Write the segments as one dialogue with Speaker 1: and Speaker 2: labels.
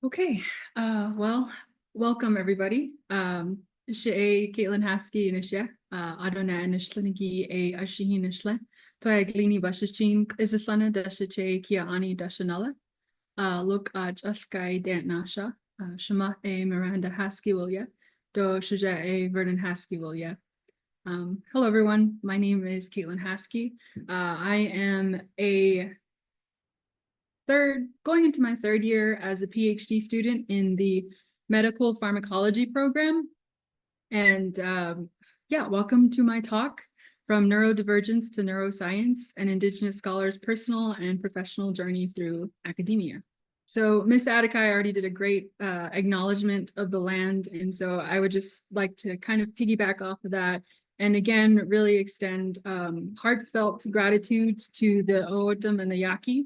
Speaker 1: Okay, well, welcome everybody. She Kaitlyn Haskie Nisha, Adona Nishlinigi a Ashihi Nishle, Toya Glini Bashichin, Isislana Dashiche Kia Ani Dashanala, Look Jaskai Dant Nasha, Shema a Miranda Haskie Wilya, Do Shaja a Vernon Haskie Wilya. Hello everyone, my name is Kaitlyn Haskie. I am going into my third year as a PhD student in the Medical Pharmacology program. And yeah, welcome to my talk, From Neurodivergence to Neuroscience, an Indigenous Scholar's Personal and Professional Journey Through Academia. So Ms. Adikai already did a great acknowledgement of the land. And so I would just like to kind of piggyback off of that. And again, really extend heartfelt gratitude to the O'odham and the Yaqui.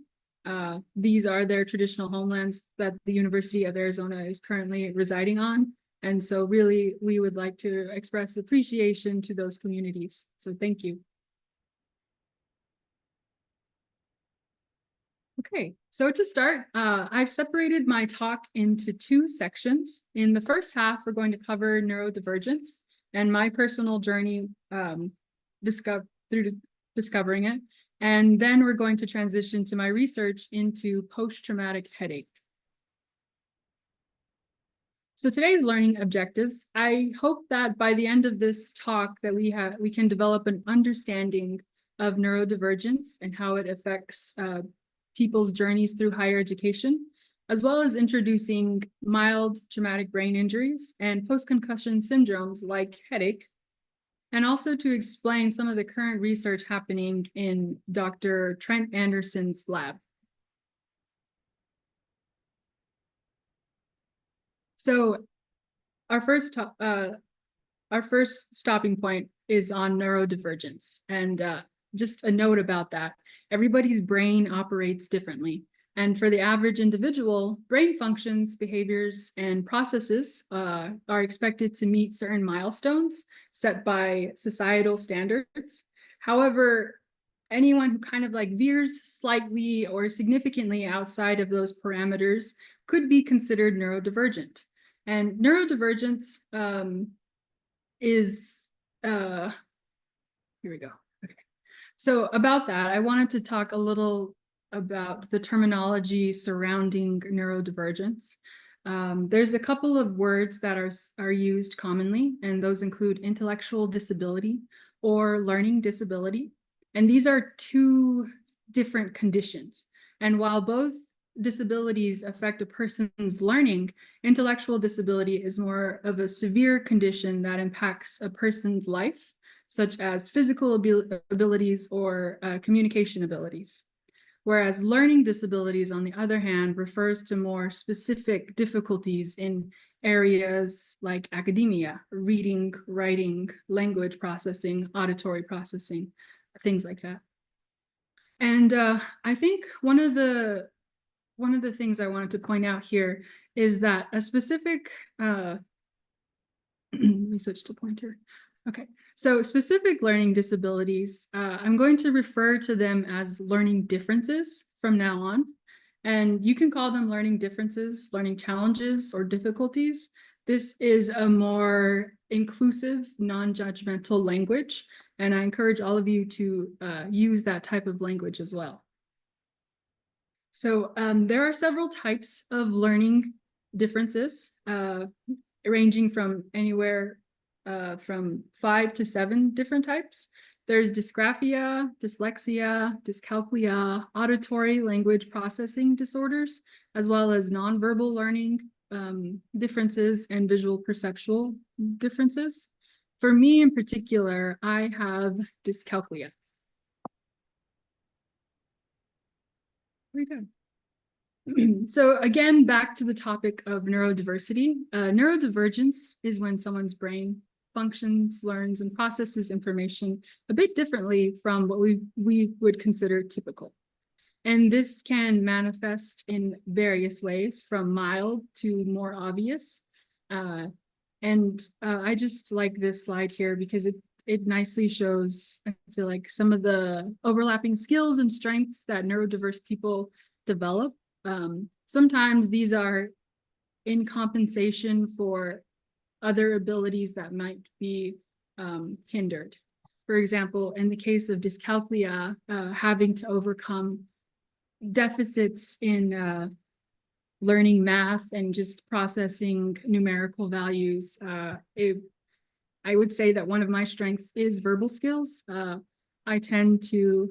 Speaker 1: These are their traditional homelands that the University of Arizona is currently residing on. And so really, we would like to express appreciation to those communities. So thank you. Okay, so to start, I've separated my talk into two sections. In the first half, we're going to cover neurodivergence and my personal journey through discovering it. And then we're going to transition to my research into post-traumatic headache. So today's learning objectives, I hope that by the end of this talk that we can develop an understanding of neurodivergence and how it affects people's journeys through higher education, as well as introducing mild traumatic brain injuries and post-concussion syndromes like headache, and also to explain some of the current research happening in Dr. Trent Anderson's lab. So our first stopping point is on neurodivergence. And just a note about that, everybody's brain operates differently. And for the average individual, brain functions, behaviors, and processes are expected to meet certain milestones set by societal standards. However, anyone who kind of like veers slightly or significantly outside of those parameters could be considered neurodivergent. And neurodivergence is, here we go. Okay. So about that, I wanted to talk a little about the terminology surrounding neurodivergence. There's a couple of words that are used commonly, and those include intellectual disability or learning disability. And these are two different conditions. And while both disabilities affect a person's learning, intellectual disability is more of a severe condition that impacts a person's life, such as physical abilities or communication abilities. Whereas learning disabilities, on the other hand, refers to more specific difficulties in areas like academia, reading, writing, language processing, auditory processing, things like that. And I think one of the things I wanted to point out here is that a specific, let me switch to pointer. Okay, so specific learning disabilities, I'm going to refer to them as learning differences from now on. And you can call them learning differences, learning challenges, or difficulties. This is a more inclusive, non-judgmental language. And I encourage all of you to use that type of language as well. So there are several types of learning differences, ranging from anywhere from 5 to 7 different types. There's dysgraphia, dyslexia, dyscalculia, auditory language processing disorders, as well as nonverbal learning differences and visual perceptual differences. For me in particular, I have dyscalculia. Very good. So again, back to the topic of neurodiversity. Neurodivergence is when someone's brain functions, learns, and processes information a bit differently from what we would consider typical. And this can manifest in various ways, from mild to more obvious. I just like this slide here because it nicely shows, I feel like, some of the overlapping skills and strengths that neurodiverse people develop. Sometimes these are in compensation for other abilities that might be hindered. For example, in the case of dyscalculia, having to overcome deficits in learning math and just processing numerical values. I would say that one of my strengths is verbal skills. I tend to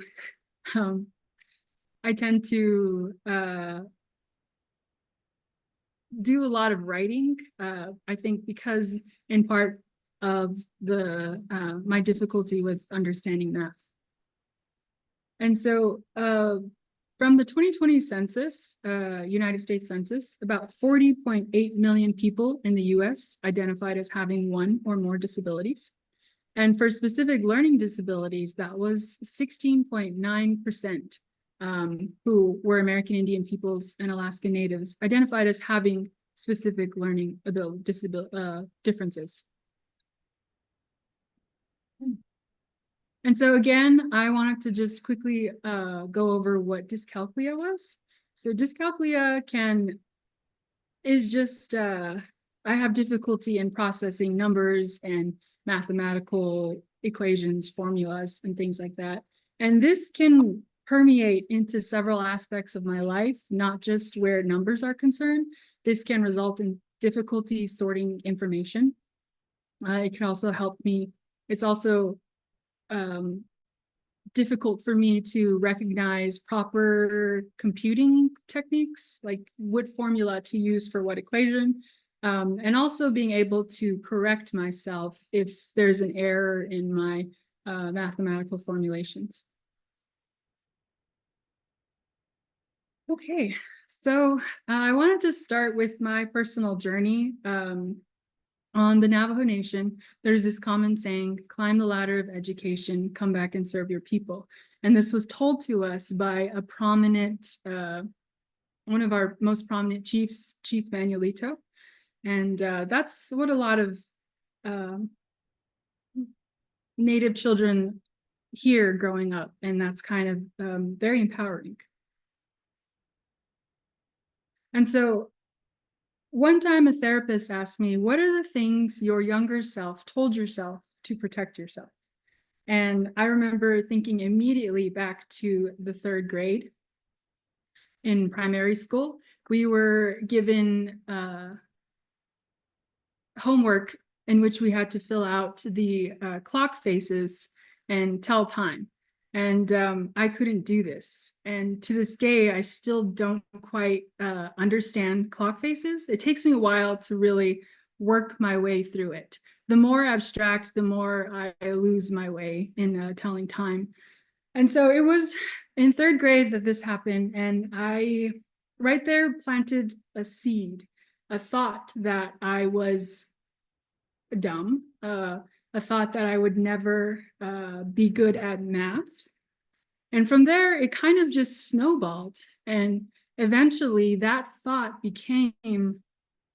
Speaker 1: do a lot of writing. I think because in part of the my difficulty with understanding math. And so from the 2020 census, United States Census, about 40.8 million people in the US identified as having one or more disabilities. And for specific learning disabilities, that was 16.9% who were American Indian peoples and Alaska Natives identified as having specific learning differences. And so again, I wanted to just quickly go over what dyscalculia was. So dyscalculia is just, I have difficulty in processing numbers and mathematical equations, formulas, and things like that. And this can permeate into several aspects of my life, not just where numbers are concerned. This can result in difficulty sorting information. It can also help me. It's also difficult for me to recognize proper computing techniques, like what formula to use for what equation, and also being able to correct myself if there's an error in my mathematical formulations. Okay, so I wanted to start with my personal journey. On the Navajo Nation, there's this common saying, climb the ladder of education, come back and serve your people. And this was told to us by a prominent, one of our most prominent chiefs, Chief Manuelito. And that's what a lot of Native children hear growing up. And that's kind of very empowering. And so one time a therapist asked me, what are the things your younger self told yourself to protect yourself? And I remember thinking immediately back to the 3rd grade in primary school. We were given homework in which we had to fill out the clock faces and tell time. And I couldn't do this. And to this day, I still don't quite understand clock faces. It takes me a while to really work my way through it. The more abstract, the more I lose my way in telling time. And so it was in 3rd grade that this happened. And I right there planted a seed, a thought that I was dumb, a thought that I would never be good at math. And from there, it kind of just snowballed. And eventually that thought became,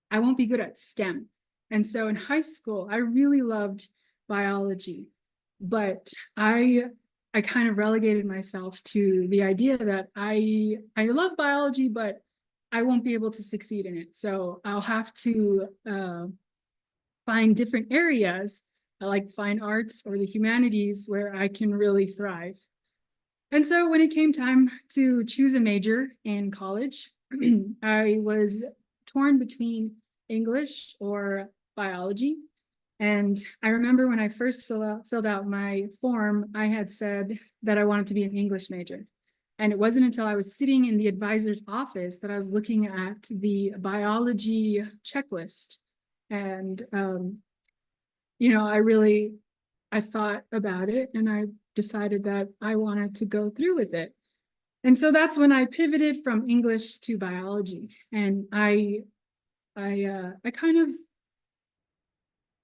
Speaker 1: I won't be good at STEM. And so in high school, I really loved biology, but I kind of relegated myself to the idea that I love biology, but I won't be able to succeed in it. So I'll have to find different areas like fine arts or the humanities where I can really thrive. And so when it came time to choose a major in college, I was torn between English or biology. And I remember when I first filled out my form, I had said that I wanted to be an English major. And it wasn't until I was sitting in the advisor's office that I was looking at the biology checklist. And, you know, I thought about it and I decided that I wanted to go through with it. And so that's when I pivoted from English to biology. And I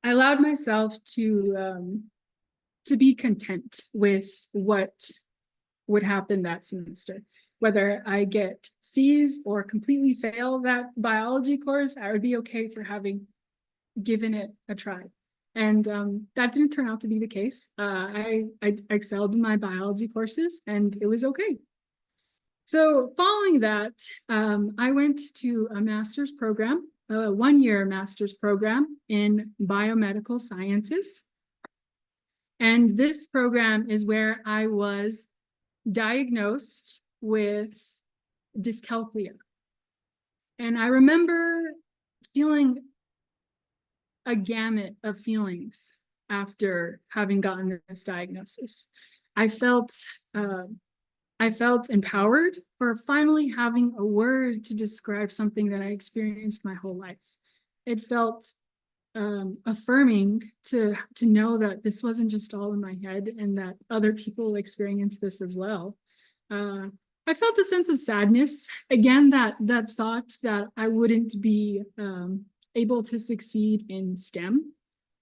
Speaker 1: allowed myself to be content with what would happen that semester. Whether I get C's or completely fail that biology course, I would be okay for having given it a try. And that didn't turn out to be the case. I excelled in my biology courses and it was okay. So following that, I went to a master's program a one-year master's program in biomedical sciences. And this program is where I was diagnosed with dyscalculia. And I remember feeling a gamut of feelings after having gotten this diagnosis. I felt empowered for finally having a word to describe something that I experienced my whole life. It felt affirming to know that this wasn't just all in my head and that other people experience this as well. I felt a sense of sadness. Again, that thought that I wouldn't be able to succeed in STEM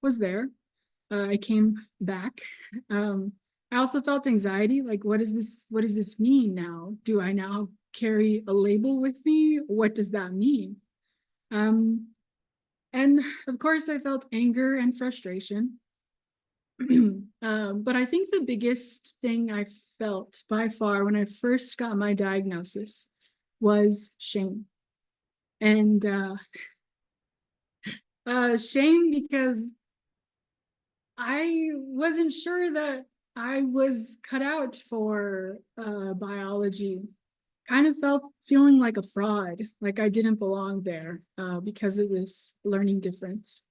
Speaker 1: was there. I came back. I also felt anxiety, like, what does this mean now? Do I now carry a label with me? What does that mean? And of course, I felt anger and frustration. But I think the biggest thing I felt by far when I first got my diagnosis was shame. And shame because I wasn't sure that I was cut out for biology. Kind of feeling like a fraud, like I didn't belong there because of this learning difference.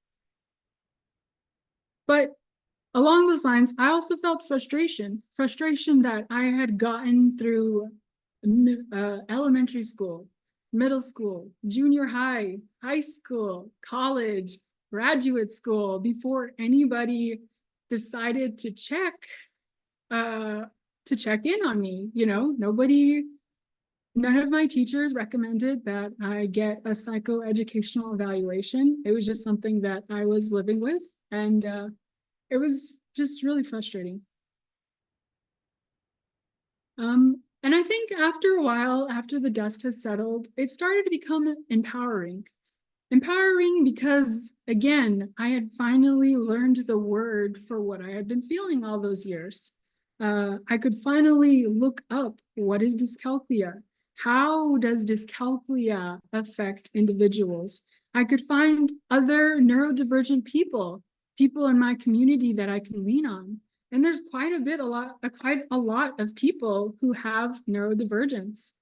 Speaker 1: But along those lines, I also felt frustration that I had gotten through elementary school, middle school, junior high, high school, college, graduate school before anybody decided to check in on me. You know, none of my teachers recommended that I get a psychoeducational evaluation. It was just something that I was living with, and it was just really frustrating. And I think after a while, after the dust has settled, it started to become empowering. Empowering because, again, I had finally learned the word for what I had been feeling all those years. I could finally look up, what is dyscalculia? How does dyscalculia affect individuals? I could find other neurodivergent people in my community that I can lean on. And there's quite a lot of people who have neurodivergence.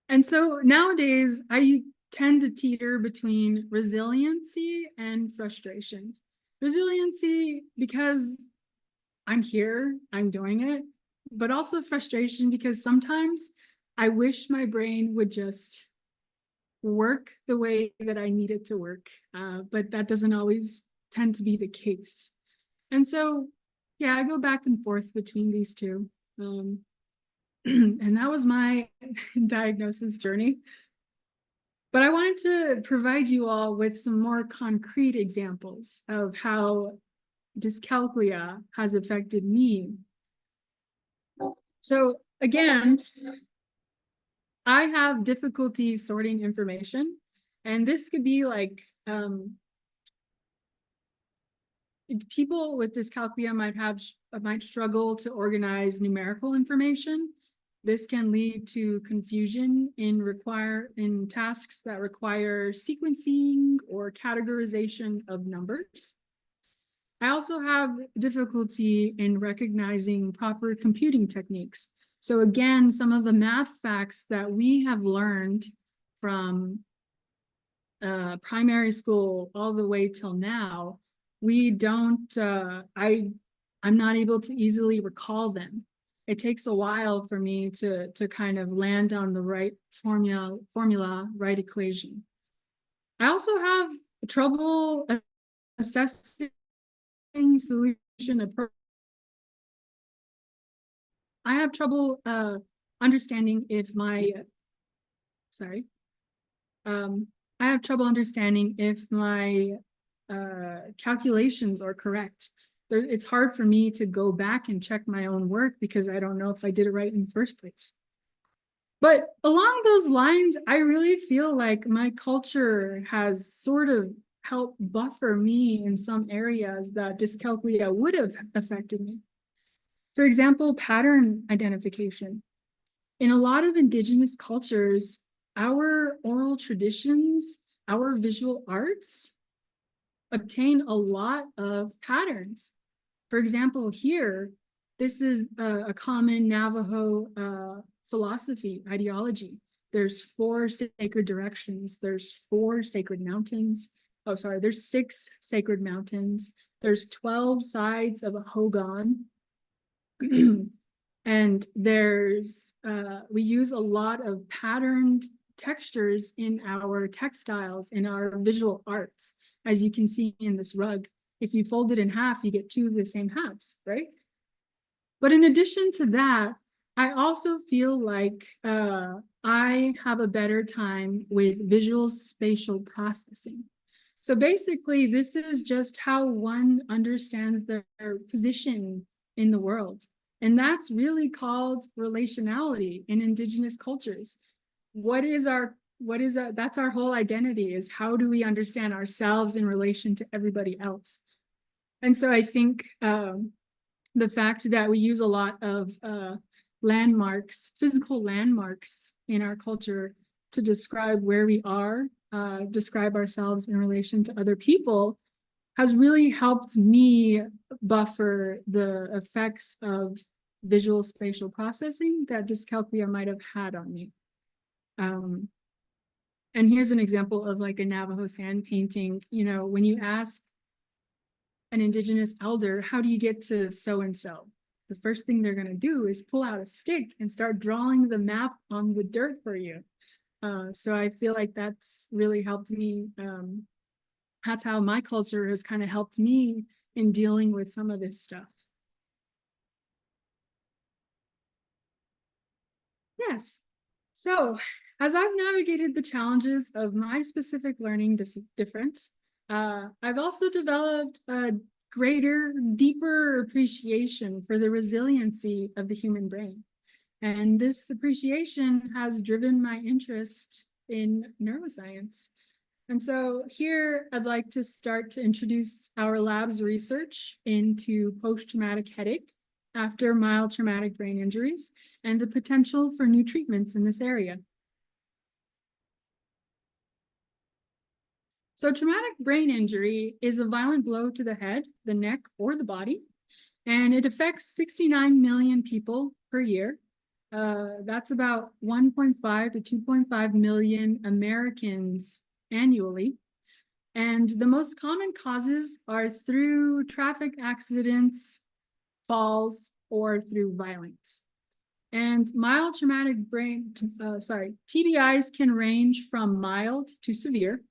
Speaker 1: And so nowadays, I tend to teeter between resiliency and frustration. Resiliency because I'm here, I'm doing it, but also frustration because sometimes I wish my brain would just work the way that I need it to work, but that doesn't always tend to be the case. And so, yeah, I go back and forth between these two. And that was my diagnosis journey. But I wanted to provide you all with some more concrete examples of how dyscalculia has affected me. So again, I have difficulty sorting information, and this could be like people with dyscalculia might struggle to organize numerical information. This can lead to confusion in tasks that require sequencing or categorization of numbers. I also have difficulty in recognizing proper computing techniques. So again, some of the math facts that we have learned from primary school all the way till now, I'm not able to easily recall them. It takes a while for me to kind of land on the right formula, right equation. I also have trouble assessing solution approach. I have trouble understanding if my calculations are correct. It's hard for me to go back and check my own work because I don't know if I did it right in the first place. But along those lines, I really feel like my culture has sort of helped buffer me in some areas that dyscalculia would have affected me. For example, pattern identification. In a lot of Indigenous cultures, our oral traditions, our visual arts obtain a lot of patterns. For example, here, this is a common Navajo philosophy, ideology. There's 4 sacred directions. There's 4 sacred mountains. Oh, sorry, there's 6 sacred mountains. There's 12 sides of a hogan. And there's, we use a lot of patterned textures in our textiles, in our visual arts, as you can see in this rug. If you fold it in half, you get 2 of the same halves, right? But in addition to that, I also feel like I have a better time with visual spatial processing. So basically, this is just how one understands their position in the world. And that's really called relationality in Indigenous cultures. That's our whole identity, is how do we understand ourselves in relation to everybody else? And so I think the fact that we use a lot of landmarks, physical landmarks in our culture to describe where we are, describe ourselves in relation to other people, has really helped me buffer the effects of visual spatial processing that dyscalculia might have had on me. And here's an example of like a Navajo sand painting. You know, when you ask an Indigenous elder, how do you get to so-and-so? The first thing they're gonna do is pull out a stick and start drawing the map on the dirt for you. So I feel like that's really helped me. That's how my culture has kind of helped me in dealing with some of this stuff. Yes. So as I've navigated the challenges of my specific learning difference, I've also developed a greater, deeper appreciation for the resiliency of the human brain. And this appreciation has driven my interest in neuroscience. And so here I'd like to start to introduce our lab's research into post-traumatic headache after mild traumatic brain injuries and the potential for new treatments in this area. So traumatic brain injury is a violent blow to the head, the neck, or the body, and it affects 69 million people per year. That's about 1.5 to 2.5 million Americans annually. And the most common causes are through traffic accidents, falls, or through violence. And mild traumatic TBIs can range from mild to severe,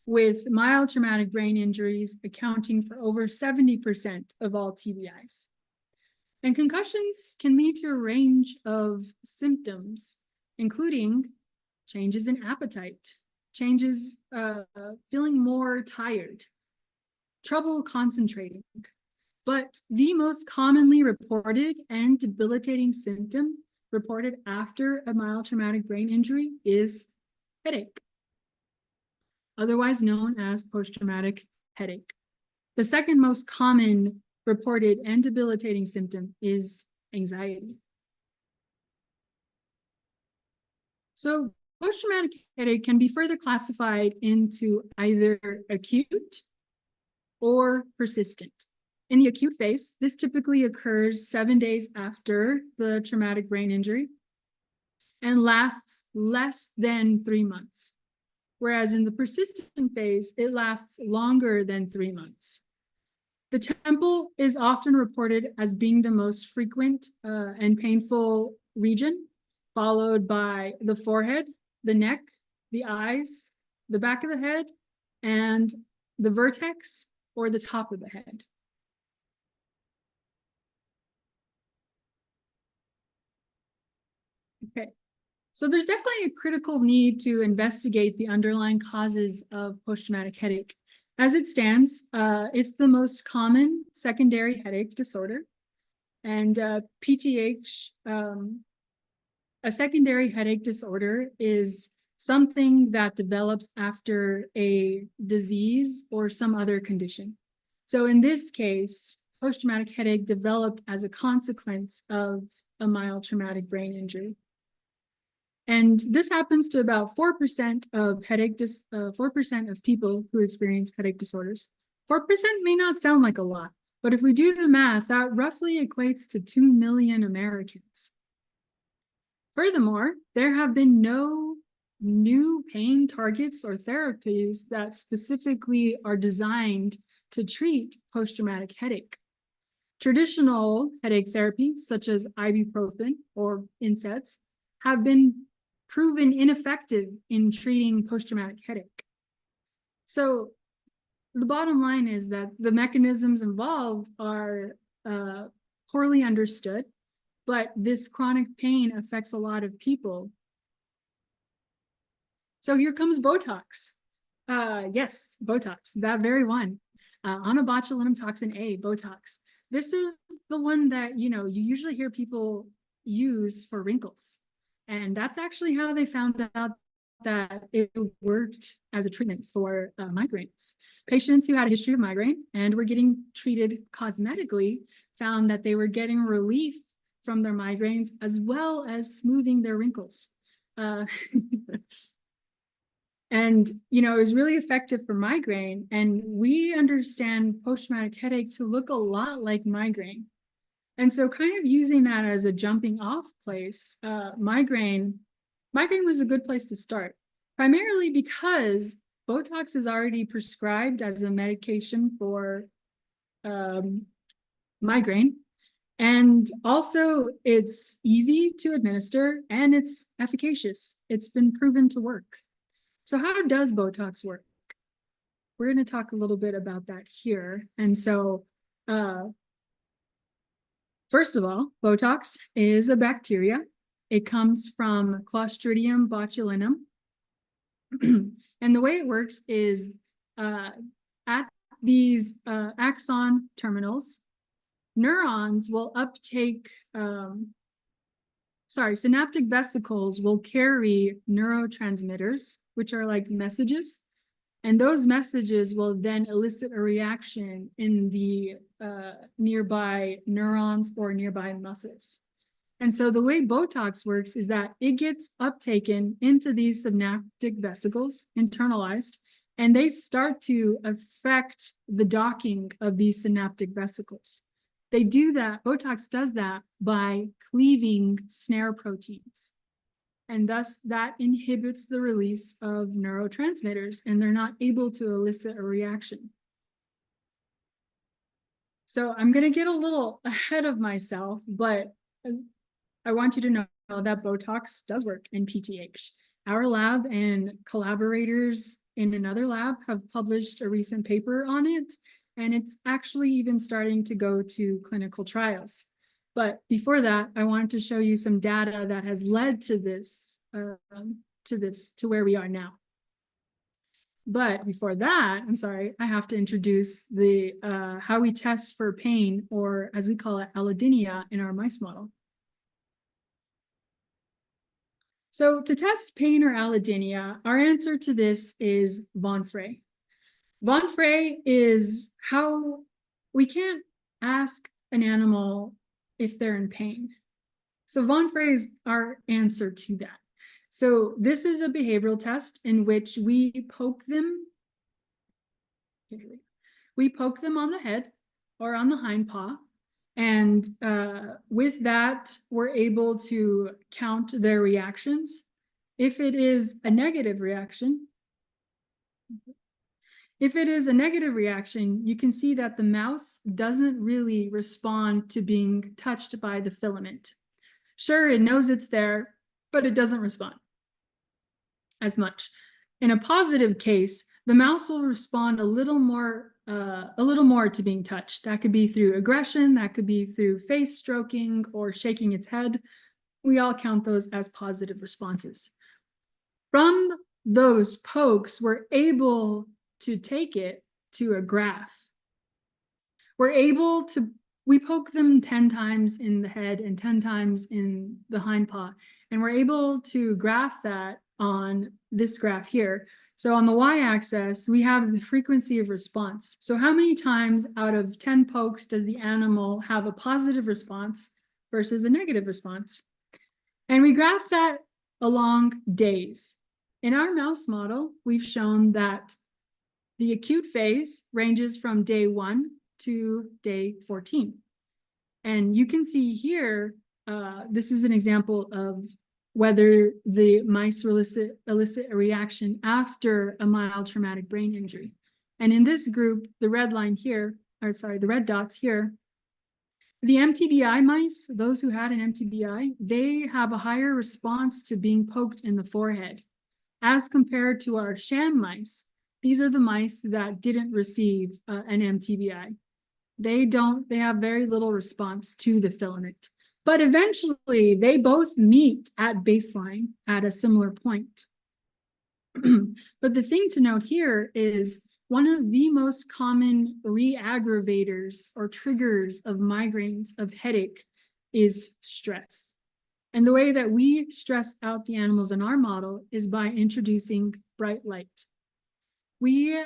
Speaker 1: with mild traumatic brain injuries accounting for over 70% of all TBIs. And concussions can lead to a range of symptoms, including changes in appetite, changes feeling more tired, trouble concentrating. But the most commonly reported and debilitating symptom reported after a mild traumatic brain injury is headache, otherwise known as post-traumatic headache. The second most common reported and debilitating symptom is anxiety. So post-traumatic headache can be further classified into either acute or persistent. In the acute phase, this typically occurs 7 days after the traumatic brain injury and lasts less than 3 months. Whereas in the persistent phase, it lasts longer than 3 months. The temple is often reported as being the most frequent and painful region, followed by the forehead, the neck, the eyes, the back of the head, and the vertex or the top of the head. Okay, so there's definitely a critical need to investigate the underlying causes of post-traumatic headache. As it stands, it's the most common secondary headache disorder. And PTH, a secondary headache disorder is something that develops after a disease or some other condition. So in this case, post-traumatic headache developed as a consequence of a mild traumatic brain injury. And this happens to about 4% of 4% of people who experience headache disorders. 4% may not sound like a lot, but if we do the math, that roughly equates to 2 million Americans. Furthermore, there have been no new pain targets or therapies that specifically are designed to treat post-traumatic headache. Traditional headache therapies, such as ibuprofen or NSAIDs, have been proven ineffective in treating post-traumatic headache. So the bottom line is that the mechanisms involved are poorly understood, but this chronic pain affects a lot of people. So here comes Botox. Yes, Botox, that very one. Onabotulinum toxin A, Botox. This is the one that, you usually hear people use for wrinkles. And that's actually how they found out that it worked as a treatment for migraines. Patients who had a history of migraine and were getting treated cosmetically found that they were getting relief from their migraines as well as smoothing their wrinkles. And, it was really effective for migraine. And we understand post-traumatic headache to look a lot like migraine. And so kind of using that as a jumping off place, migraine was a good place to start, primarily because Botox is already prescribed as a medication for migraine. And also it's easy to administer and it's efficacious. It's been proven to work. So how does Botox work? We're going to talk a little bit about that here. And so first of all, Botox is a bacteria. It comes from Clostridium botulinum. And the way it works is at these axon terminals, neurons will uptake, synaptic vesicles will carry neurotransmitters, which are like messages. And those messages will then elicit a reaction in the nearby neurons or nearby muscles. And so the way Botox works is that it gets uptaken into these synaptic vesicles, internalized, and they start to affect the docking of these synaptic vesicles. They do that, Botox does that by cleaving snare proteins. And thus that inhibits the release of neurotransmitters and they're not able to elicit a reaction. So I'm going to get a little ahead of myself, but I want you to know that Botox does work in PTH. Our lab and collaborators in another lab have published a recent paper on it, and it's actually even starting to go to clinical trials. But before that, I wanted to show you some data that has led to this, to where we are now. But before that, I'm sorry, I have to introduce the how we test for pain, or as we call it, allodynia in our mice model. So to test pain or allodynia, our answer to this is Von Frey. Von Frey is how we can't ask an animal if they're in pain. So Von Frey is our answer to that. So this is a behavioral test in which we poke them. We poke them on the head or on the hind paw. And with that, we're able to count their reactions. If it is a negative reaction, you can see that the mouse doesn't really respond to being touched by the filament. Sure, it knows it's there, but it doesn't respond as much. In a positive case, the mouse will respond a little more to being touched. That could be through aggression, that could be through face stroking or shaking its head. We all count those as positive responses. From those pokes, we're able to take it to a graph. We poke them 10 times in the head and 10 times in the hind paw, and we're able to graph that on this graph here. So on the y-axis, we have the frequency of response. So how many times out of 10 pokes does the animal have a positive response versus a negative response? And we graph that along days. In our mouse model, we've shown that the acute phase ranges from day 1 to day 14. And you can see here, this is an example of whether the mice elicit a reaction after a mild traumatic brain injury. And in this group, the red line here, or sorry, the red dots here, the mTBI mice, those who had an mTBI, they have a higher response to being poked in the forehead as compared to our sham mice. These are the mice that didn't receive an mTBI. They have very little response to the filament, but eventually they both meet at baseline at a similar point. But the thing to note here is one of the most common re-aggravators or triggers of migraines, of headache, is stress. And the way that we stress out the animals in our model is by introducing bright light. We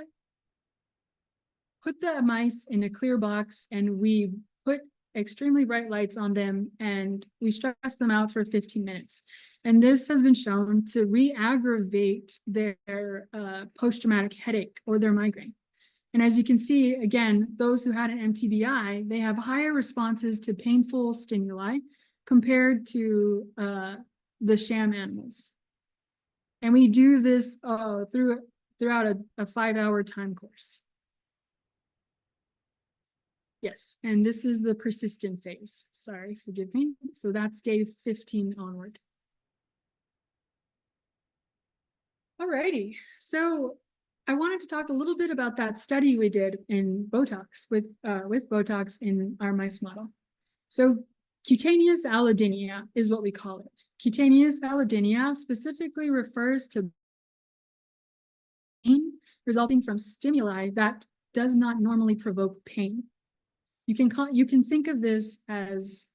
Speaker 1: put the mice in a clear box and we put extremely bright lights on them and we stress them out for 15 minutes. And this has been shown to re-aggravate their post-traumatic headache or their migraine. And as you can see, again, those who had an mTBI, they have higher responses to painful stimuli compared to the sham animals. And we do this throughout a 5-hour time course. Yes, and this is the persistent phase. Sorry, forgive me. So that's day 15 onward. Alrighty, so I wanted to talk a little bit about that study we did in Botox with Botox in our mice model. So cutaneous allodynia is what we call it. Cutaneous allodynia specifically refers to pain resulting from stimuli that does not normally provoke pain. You can think of this as,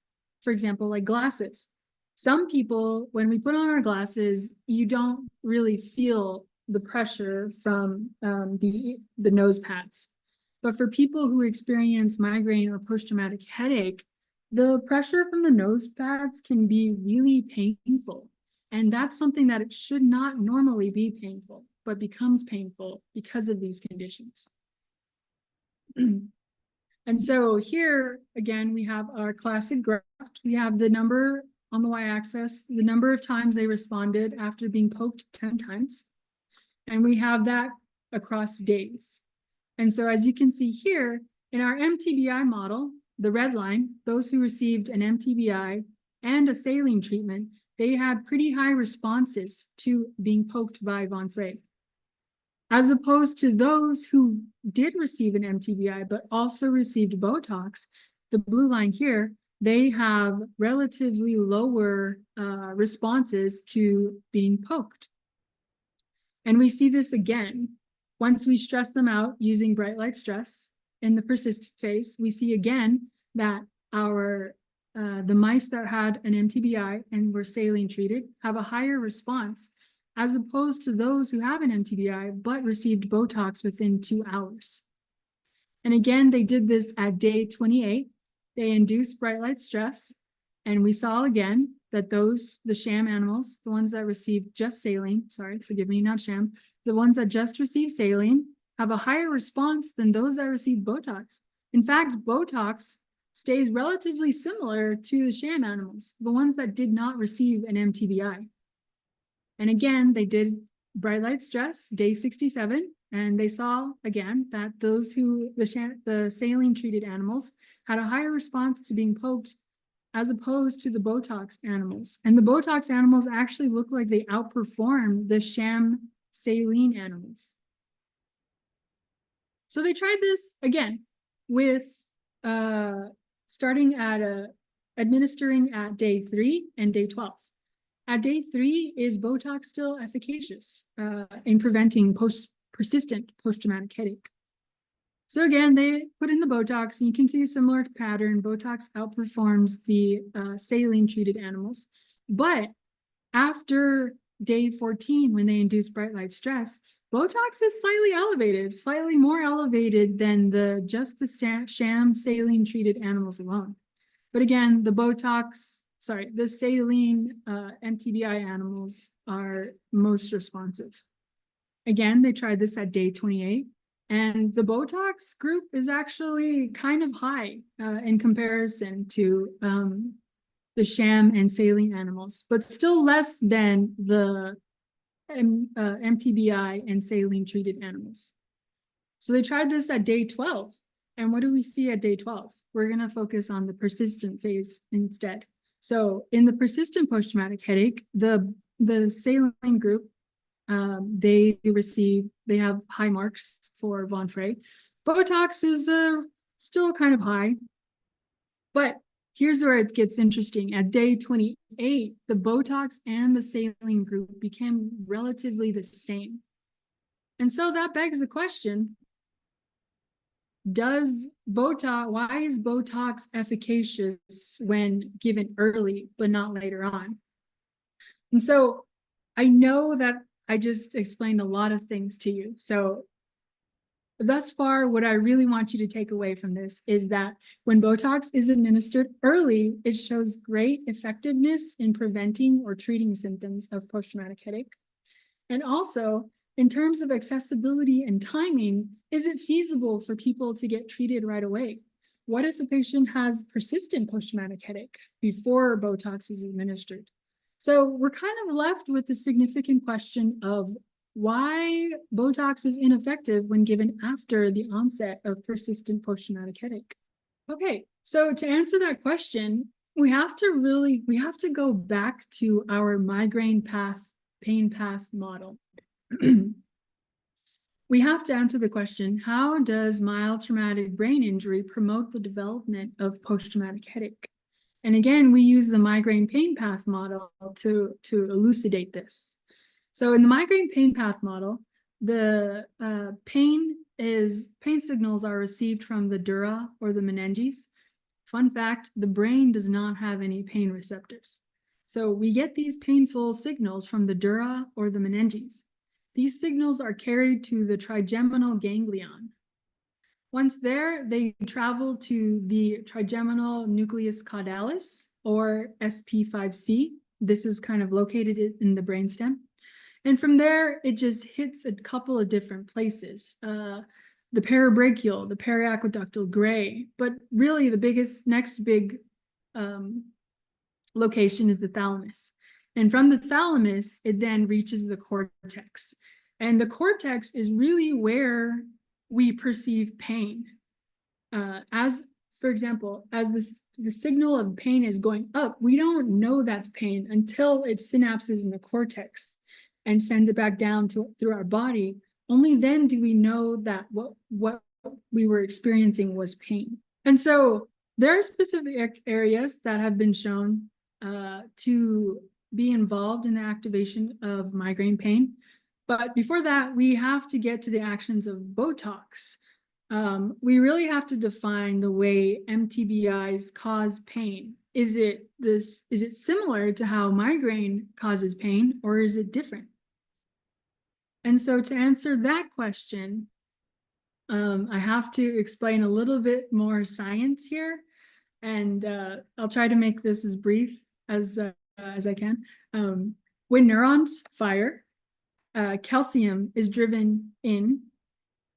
Speaker 1: for example, like glasses. Some people, when we put on our glasses, you don't really feel the pressure from the nose pads. But for people who experience migraine or post-traumatic headache, the pressure from the nose pads can be really painful. And that's something that it should not normally be painful, but becomes painful because of these conditions. And so here, again, we have our classic graph. We have the number on the y-axis, the number of times they responded after being poked 10 times. And we have that across days. And so as you can see here, in our mTBI model, the red line, those who received an mTBI and a saline treatment, they had pretty high responses to being poked by Von Frey. As opposed to those who did receive an mTBI, but also received Botox, the blue line here, they have relatively lower responses to being poked. And we see this again. Once we stress them out using bright light stress in the persistent phase, we see again that the mice that had an mTBI and were saline treated have a higher response as opposed to those who have an mTBI but received Botox within 2 hours. And again, they did this at day 28. They induced bright light stress, and we saw again that the sham animals, the ones that received just saline, sorry, forgive me, not sham, the ones that just received saline have a higher response than those that received Botox. In fact, Botox stays relatively similar to the sham animals, the ones that did not receive an mTBI. And again, they did bright light stress, day 67, and they saw again that those who, the saline treated animals had a higher response to being poked as opposed to the Botox animals. And the Botox animals actually look like they outperform the sham saline animals. So they tried this again with administering at day 3 and day 12. At day 3, is Botox still efficacious in preventing persistent post-traumatic headache? So again, they put in the Botox, and you can see a similar pattern. Botox outperforms the saline-treated animals. But after day 14, when they induce bright light stress, Botox is slightly elevated, slightly more elevated than just the sham saline-treated animals alone. But again, the Botox the saline mTBI animals are most responsive. Again, they tried this at day 28, and the Botox group is actually kind of high in comparison to the sham and saline animals, but still less than the mTBI and saline treated animals. So they tried this at day 12. And what do we see at day 12? We're going to focus on the persistent phase instead. So in the persistent post-traumatic headache, the saline group, they have high marks for Von Frey. Botox is still kind of high, but here's where it gets interesting. At day 28, the Botox and the saline group became relatively the same. And so that begs the question, why is Botox efficacious when given early, but not later on? And so I know that I just explained a lot of things to you. So thus far, what I really want you to take away from this is that when Botox is administered early, it shows great effectiveness in preventing or treating symptoms of post-traumatic headache. And also, in terms of accessibility and timing, is it feasible for people to get treated right away? What if a patient has persistent post-traumatic headache before Botox is administered? So we're kind of left with the significant question of why Botox is ineffective when given after the onset of persistent post-traumatic headache. Okay, so to answer that question, we have to go back to our migraine pain path model. We have to answer the question, how does mild traumatic brain injury promote the development of post-traumatic headache? And again, we use the migraine pain path model to elucidate this. So in the migraine pain path model, the pain signals are received from the dura or the meninges. Fun fact, the brain does not have any pain receptors. So we get these painful signals from the dura or the meninges. These signals are carried to the trigeminal ganglion. Once there, they travel to the trigeminal nucleus caudalis, or SP5C. This is kind of located in the brainstem. And from there, it just hits a couple of different places. The parabrachial, the periaqueductal gray, but really the next big location is the thalamus. And from the thalamus, it then reaches the cortex. And the cortex is really where we perceive pain. For example, as the signal of pain is going up, we don't know that's pain until it synapses in the cortex and sends it back down through our body. Only then do we know that what we were experiencing was pain. And so there are specific areas that have been shown to be involved in the activation of migraine pain. But before that, we have to get to the actions of Botox. We really have to define the way mTBIs cause pain. Is it similar to how migraine causes pain, or is it different? And so to answer that question, I have to explain a little bit more science here, and I'll try to make this as brief as I can. When neurons fire, calcium is driven in,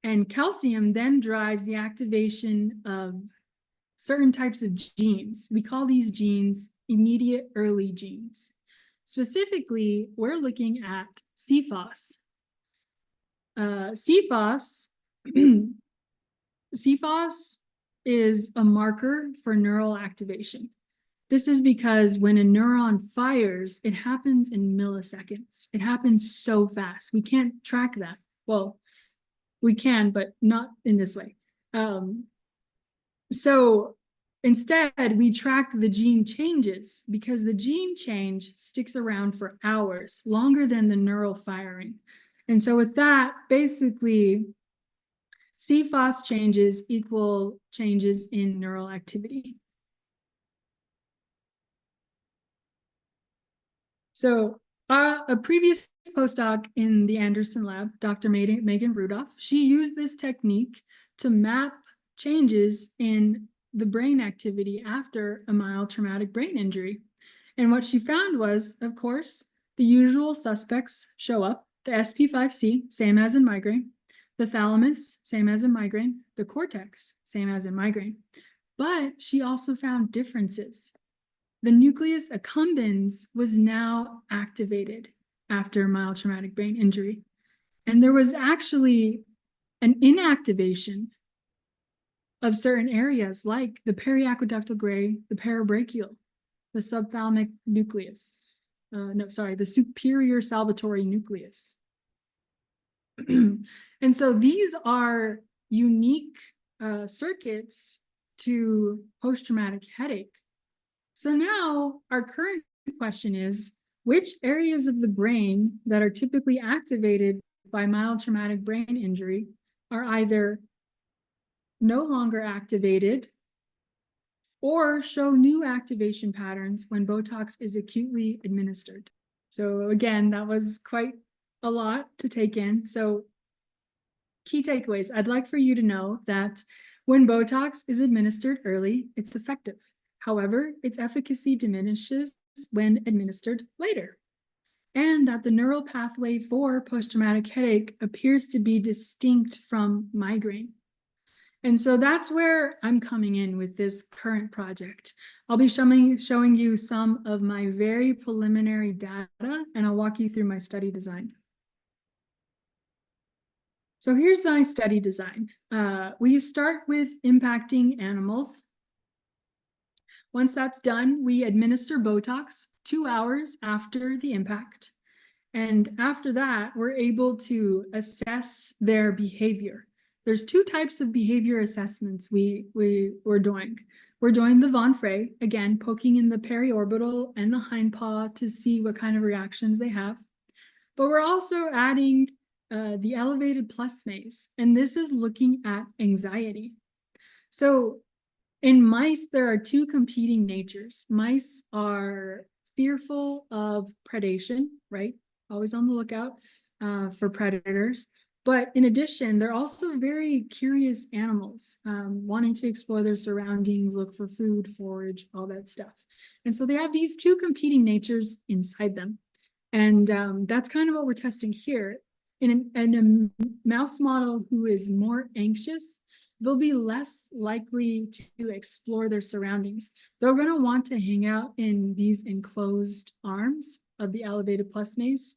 Speaker 1: and calcium then drives the activation of certain types of genes. We call these genes immediate early genes. Specifically, we're looking at CFOS. CFOS is a marker for neural activation. This is because when a neuron fires, it happens in milliseconds. It happens so fast. We can't track that. Well, we can, but not in this way. So instead, we track the gene changes because the gene change sticks around for hours, longer than the neural firing. And so with that, basically, CFOS changes equal changes in neural activity. So a previous postdoc in the Anderson lab, Dr. Megan Rudolph, she used this technique to map changes in the brain activity after a mild traumatic brain injury. And what she found was, of course, the usual suspects show up. The SP5C, same as in migraine. The thalamus, same as in migraine. The cortex, same as in migraine. But she also found differences. The nucleus accumbens was now activated after mild traumatic brain injury. And there was actually an inactivation of certain areas like the periaqueductal gray, the parabrachial, the subthalamic nucleus. The superior salvatory nucleus. And so these are unique circuits to post-traumatic headache. So now our current question is, which areas of the brain that are typically activated by mild traumatic brain injury are either no longer activated or show new activation patterns when Botox is acutely administered? So again, that was quite a lot to take in. So key takeaways, I'd like for you to know that when Botox is administered early, it's effective. However, its efficacy diminishes when administered later. And that the neural pathway for post-traumatic headache appears to be distinct from migraine. And so that's where I'm coming in with this current project. I'll be showing you some of my very preliminary data, and I'll walk you through my study design. So here's my study design. We start with impacting animals. Once that's done, we administer Botox 2 hours after the impact. And after that, we're able to assess their behavior. There's 2 types of behavior assessments we're doing. We're doing the Von Frey, again, poking in the periorbital and the hind paw to see what kind of reactions they have. But we're also adding the elevated plus maze, and this is looking at anxiety. So in mice, there are 2 competing natures. Mice are fearful of predation, right? Always on the lookout for predators. But in addition, they're also very curious animals, wanting to explore their surroundings, look for food, forage, all that stuff. And so they have these 2 competing natures inside them. And that's kind of what we're testing here. In a mouse model who is more anxious, they'll be less likely to explore their surroundings. They're going to want to hang out in these enclosed arms of the elevated plus maze,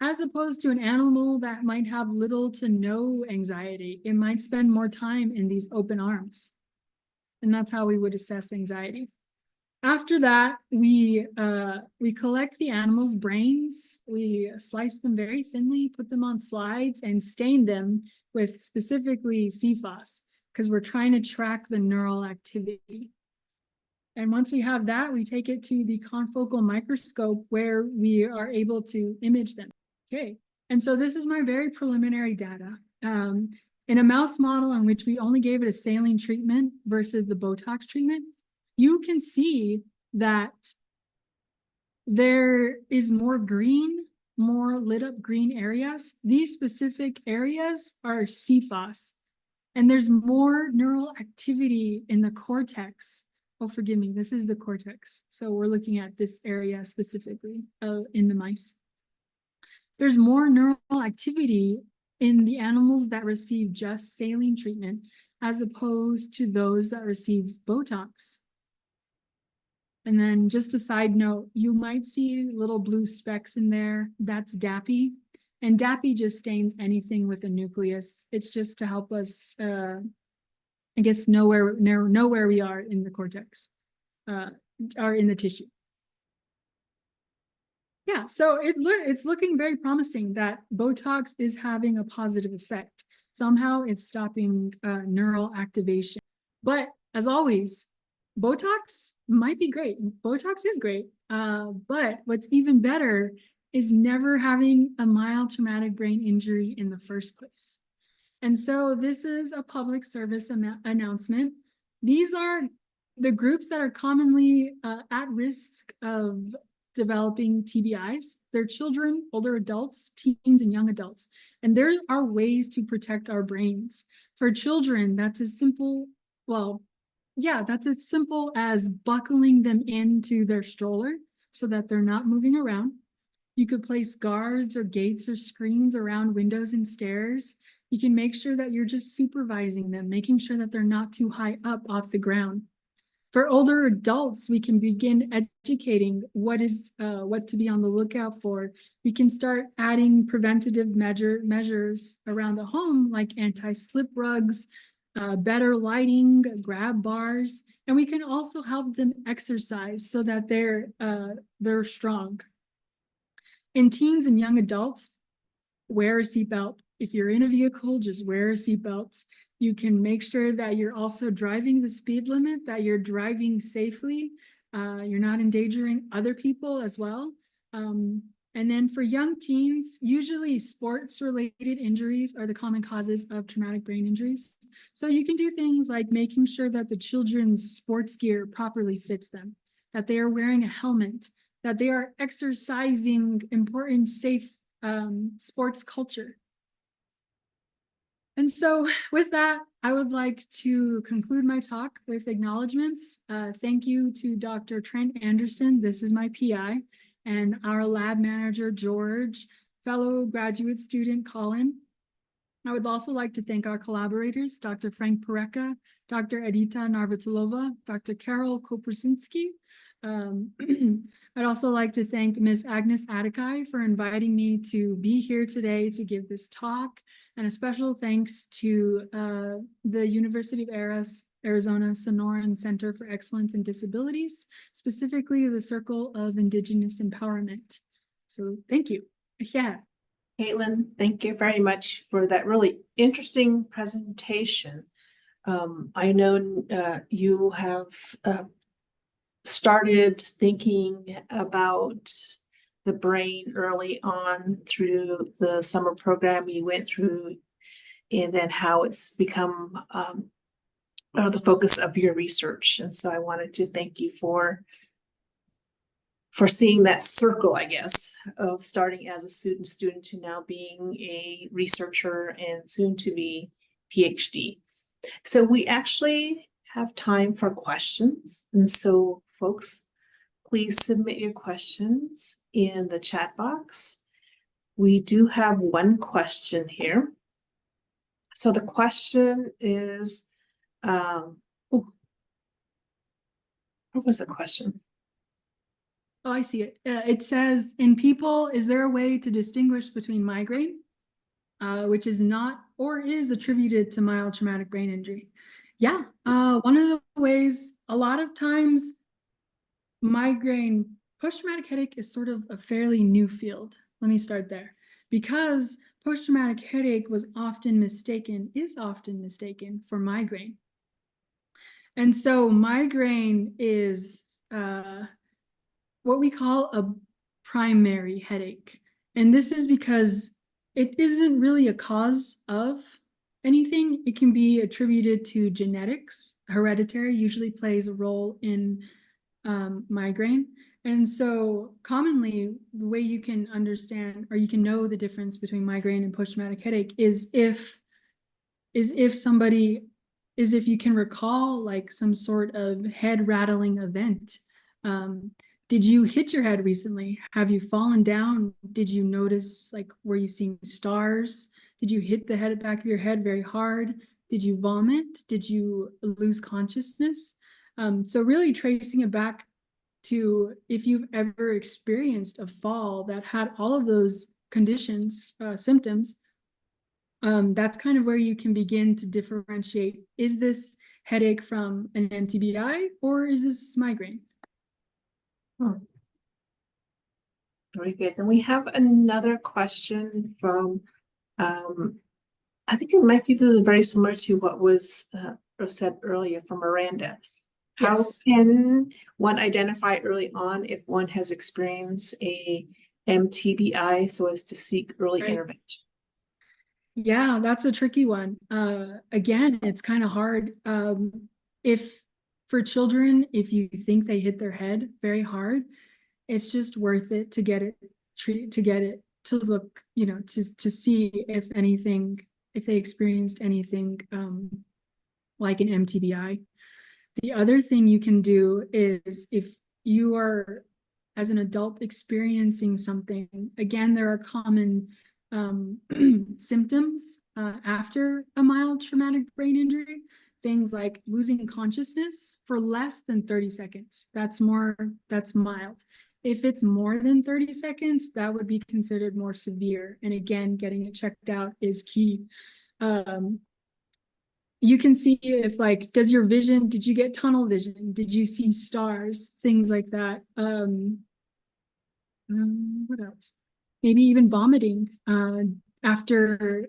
Speaker 1: as opposed to an animal that might have little to no anxiety. It might spend more time in these open arms. And that's how we would assess anxiety. After that, we collect the animal's brains, we slice them very thinly, put them on slides, and stain them with specifically CFOS, because we're trying to track the neural activity. And once we have that, we take it to the confocal microscope where we are able to image them. Okay, and so this is my very preliminary data. In a mouse model in which we only gave it a saline treatment versus the Botox treatment, you can see that there is more green, more lit up green areas. These specific areas are CFOS, and there's more neural activity in the cortex. Oh, forgive me, this is the cortex. So we're looking at this area specifically in the mice. There's more neural activity in the animals that receive just saline treatment as opposed to those that receive Botox. And then just a side note, you might see little blue specks in there. That's DAPI. And DAPI just stains anything with a nucleus. It's just to help us, I guess, know where we are in the cortex, or in the tissue. Yeah, so it's looking very promising that Botox is having a positive effect. Somehow it's stopping neural activation. But as always, Botox might be great. Botox is great. But what's even better is never having a mild traumatic brain injury in the first place. And so this is a public service announcement. These are the groups that are commonly at risk of developing TBIs. They're children, older adults, teens, and young adults. And there are ways to protect our brains. For children, that's as simple, well, Yeah, that's as simple as buckling them into their stroller so that they're not moving around. You could place guards or gates or screens around windows and stairs. You can make sure that you're just supervising them, making sure that they're not too high up off the ground. For older adults, we can begin educating what to be on the lookout for. We can start adding preventative measures around the home, like anti-slip rugs, better lighting, grab bars, and we can also help them exercise so that they're strong. In teens and young adults, wear a seatbelt. If you're in a vehicle, just wear a seatbelt. You can make sure that you're also driving the speed limit, that you're driving safely. You're not endangering other people as well. And then for young teens, usually sports-related injuries are the common causes of traumatic brain injuries. So you can do things like making sure that the children's sports gear properly fits them, that they are wearing a helmet, that they are exercising important, safe sports culture. And so with that, I would like to conclude my talk with acknowledgements. Thank you to Dr. Trent Anderson, this is my PI, and our lab manager, George, fellow graduate student, Colin. I would also like to thank our collaborators, Dr. Frank Pereka, Dr. Edita Narvatulova, Dr. Carol Koprzinski. I'd also like to thank Ms. Agnes Atakai for inviting me to be here today to give this talk, and a special thanks to the University of Arizona Sonoran Center for Excellence in Disabilities, specifically the Circle of Indigenous Empowerment. So thank you. Yeah.
Speaker 2: Kaitlyn, thank you very much for that really interesting presentation. I know you have started thinking about the brain early on through the summer program you went through, and then how it's become the focus of your research. And so I wanted to thank you for seeing that circle, I guess, of starting as a student to now being a researcher and soon to be PhD. So we actually have time for questions. And so folks, please submit your questions in the chat box. We do have one question here. So the question is, what was the question?
Speaker 1: Oh, I see it. It says, in people, is there a way to distinguish between migraine, which is not or is attributed to mild traumatic brain injury? Yeah, one of the ways, a lot of times, migraine, post-traumatic headache is sort of a fairly new field. Let me start there. Because post-traumatic headache is often mistaken for migraine. And so migraine is what we call a primary headache. And this is because it isn't really a cause of anything. It can be attributed to genetics. Hereditary usually plays a role in migraine. And so commonly the way you can understand, or you can know the difference between migraine and post-traumatic headache is if you can recall like some sort of head rattling event. Did you hit your head recently? Have you fallen down? Did you notice, like, were you seeing stars? Did you hit the back of your head very hard? Did you vomit? Did you lose consciousness? So really tracing it back to if you've ever experienced a fall that had all of those conditions, symptoms, that's kind of where you can begin to differentiate, is this headache from an mTBI or is this migraine?
Speaker 2: Very good. And we have another question from, I think it might be very similar to what was said earlier from Miranda. How
Speaker 1: Yes.
Speaker 2: can one identify early on if one has experienced a mTBI so as to seek early intervention?
Speaker 1: Yeah, that's a tricky one. Again, it's kind of hard. For children, if you think they hit their head very hard, it's just worth it to get it treated, to look, to see if anything, if they experienced anything like an mTBI. The other thing you can do is if you are, as an adult, experiencing something, again, there are common symptoms after a mild traumatic brain injury. Things like losing consciousness for less than 30 seconds. That's mild. If it's more than 30 seconds, that would be considered more severe. And again, getting it checked out is key. You can see if, like, did you get tunnel vision? Did you see stars? Things like that. What else? Maybe even vomiting after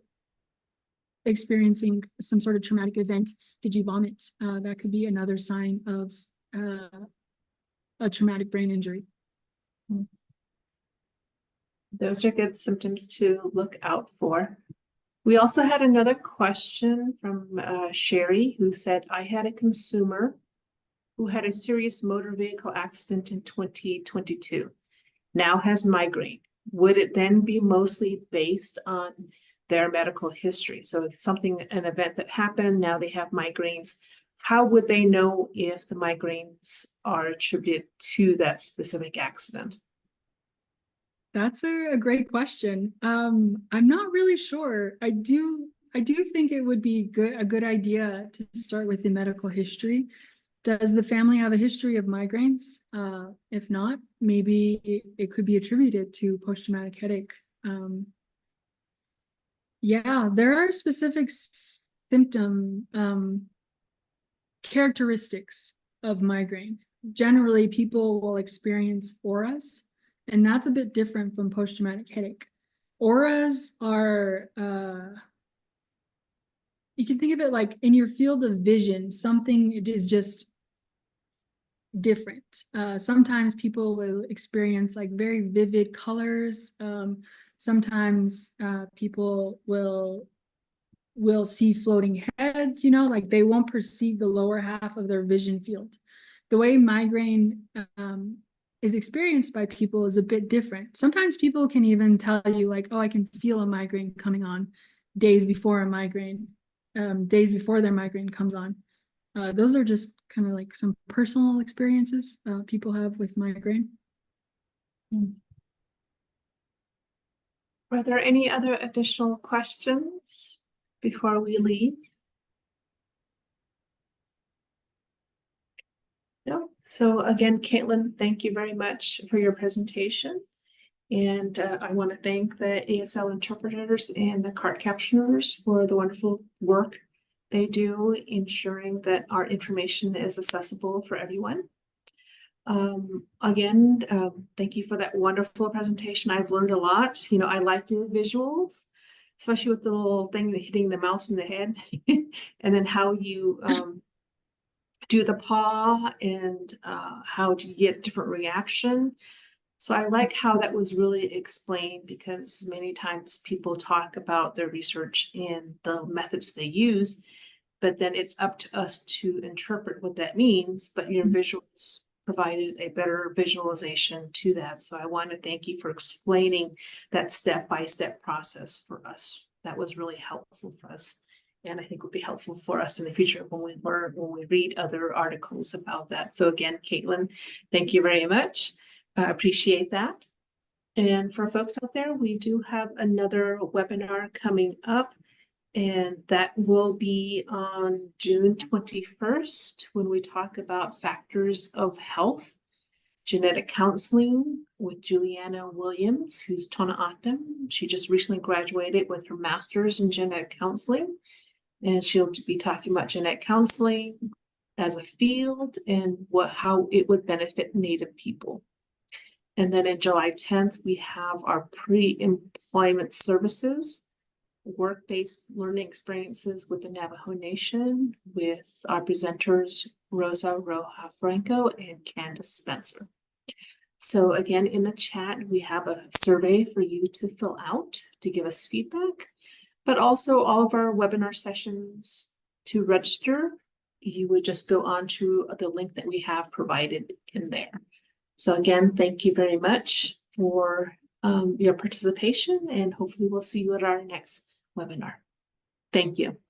Speaker 1: experiencing some sort of traumatic event. Did you vomit? That could be another sign of a traumatic brain injury.
Speaker 2: Those are good symptoms to look out for. We also had another question from Sherry, who said, I had a consumer who had a serious motor vehicle accident in 2022, now has migraine. Would it then be mostly based on their medical history? So if an event that happened, now they have migraines. How would they know if the migraines are attributed to that specific accident?
Speaker 1: That's a great question. I'm not really sure. I do think it would be a good idea to start with the medical history. Does the family have a history of migraines? If not, maybe it could be attributed to post-traumatic headache. Yeah, there are specific symptom characteristics of migraine. Generally, people will experience auras, and that's a bit different from post-traumatic headache. Auras are, you can think of it like in your field of vision, something is just different. Sometimes people will experience like very vivid colors. Sometimes people will see floating heads, like they won't perceive the lower half of their vision field. The way migraine is experienced by people is a bit different. Sometimes people can even tell you like, oh, I can feel a migraine coming on days before their migraine comes on. Those are just kind of like some personal experiences people have with migraine.
Speaker 2: Are there any other additional questions before we leave? No. So again, Kaitlyn, thank you very much for your presentation. And I want to thank the ASL interpreters and the cart captioners for the wonderful work they do, ensuring that our information is accessible for everyone. Again, thank you for that wonderful presentation. I've learned a lot. I like your visuals, especially with the little thing that hitting the mouse in the head, and then how you do the paw and how to get a different reaction. So I like how that was really explained, because many times people talk about their research and the methods they use, but then it's up to us to interpret what that means. But your visuals provided a better visualization to that. So I want to thank you for explaining that step-by-step process for us. That was really helpful for us. And I think would be helpful for us in the future when we read other articles about that. So again, Kaitlyn, thank you very much. I appreciate that. And for folks out there, we do have another webinar coming up, and that will be on June 21st when we talk about factors of health, genetic counseling with Juliana Williams, who's Tona Octum. She just recently graduated with her master's in genetic counseling, and she'll be talking about genetic counseling as a field and how it would benefit Native people. And then in July 10th, we have our pre-employment services, work-based learning experiences with the Navajo Nation with our presenters, Rosa Roja Franco and Candace Spencer. So again, in the chat, we have a survey for you to fill out to give us feedback, but also all of our webinar sessions. To register, you would just go on to the link that we have provided in there. So again, thank you very much for your participation, and hopefully we'll see you at our next webinar. Thank you.